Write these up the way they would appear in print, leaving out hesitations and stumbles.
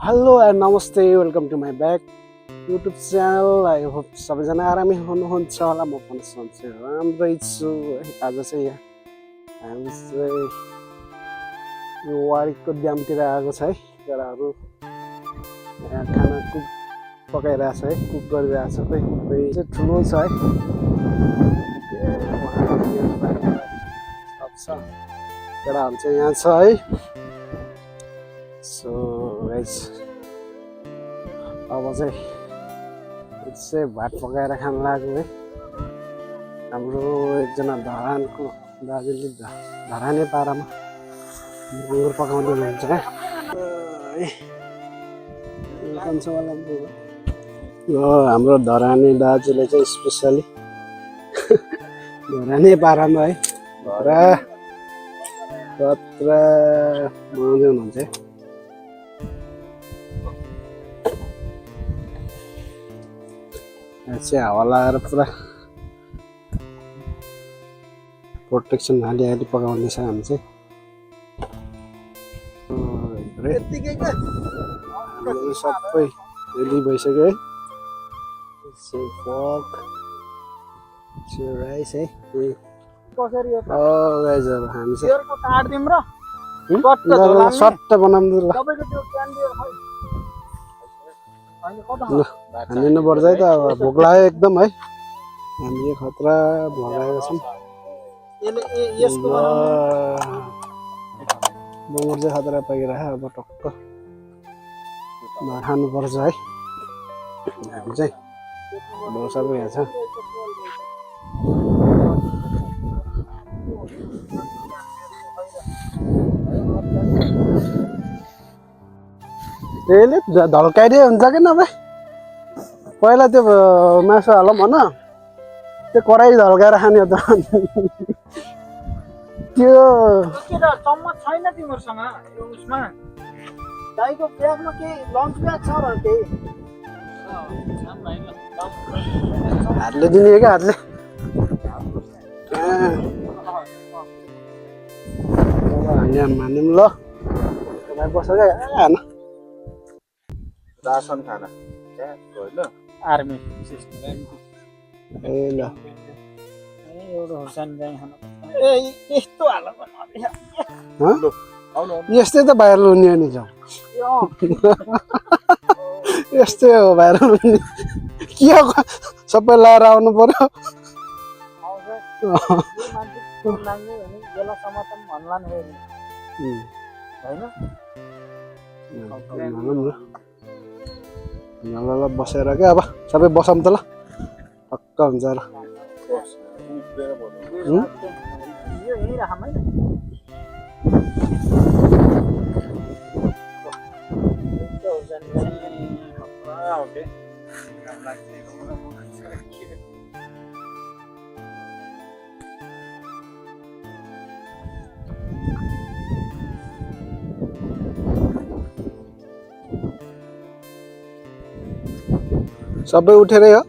Hello and नमस्ते welcome to my back YouTube channel. I hope सबैजना आरामै हुनुहुन्छ होला। म पनि सन्चै राम्रै छु। आज चाहिँ यहाँ हामी चाहिँ यो वारीको ड्यामतिर आएको छ है। केटाहरू यहाँ खाना पकाइरहेछ है, कुक गरिरहेछ। खोइ कोही चाहिँ ठुलो छ है, केटाहरू चाहिँ यहाँ छ है। सो गाइस अब चाहिँ भात पकाएर खान लाग्यो है। हाम्रो एकजना धरानको दाजुले धराने पारामा अङ्गुर पकाउँदै हुनुहुन्छ है। हाम्रो धराने दाजुले चाहिँ स्पेसली धराने पारामा है पुरा कत्रा बनाउँदै हुनुहुन्छ है। चाहिँ हावा लगाएर पुरा प्रोटेक्सन हाली पकाउँदैछ हामी चाहिँ। सबै रेडी भइसक्यो है। राइस है हामी चाहिँ सट्ट बनाउँदै हालिनुपर्छ है त। अब भोक लाग्यो एकदम है। हामीले खतरा भगाएका छौँ। बङ्गुर चाहिँ खतरा पाइरह। अब टक्क खानुपर्छ है। हामी चाहिँ सबै यहाँ छ। त्यसले ढल्काइदिए हुन्छ कि नभए पहिला त्यो मासु हालौँ भन, त्यो कराई ढल्काएर खाने त। त्यो चम्मच छैन तिमीहरूसँग उसमा दाइको ब्यागमा केही लन्च ब्याग छ र केही हातले दिने क्या हातले। हान्यौँ ल बस्छ क्या हान रासन खाना आर्मी ए ल एउटा हुर्सानी जाई खानु ए यस्तो हाल यस्तै त भाइरल हुने नि जाउँ। यस्तै हो भाइरल हुने। के सबै लगाएर आउनु पर्यो। ल बसेर क्या अब सबै बसौँ त ल पक्का हुन्छ ल। सबै उठेरै हो।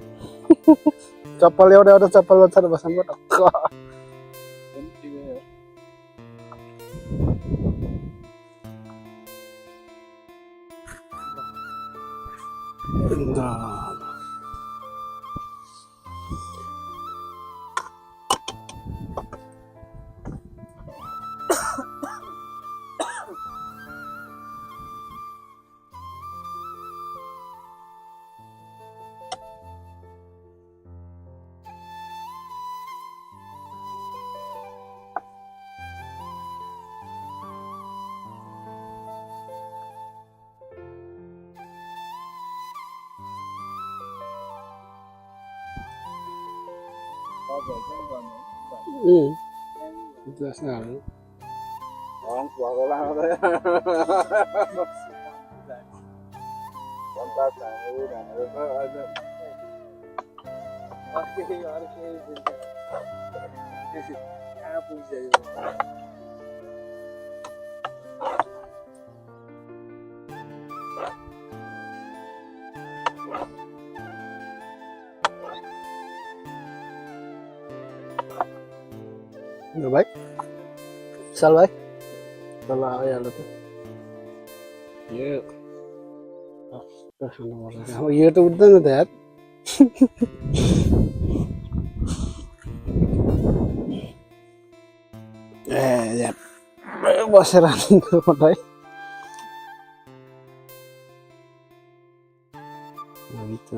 चप्पल एउटा चप्पल बच्चाएर बस्नु टक्क। भाइ चल भाइ चल आइहाल्यो त। खानुपर्छ अब यो त उठ्दैन त यार ए यार बसेर फोटो है itu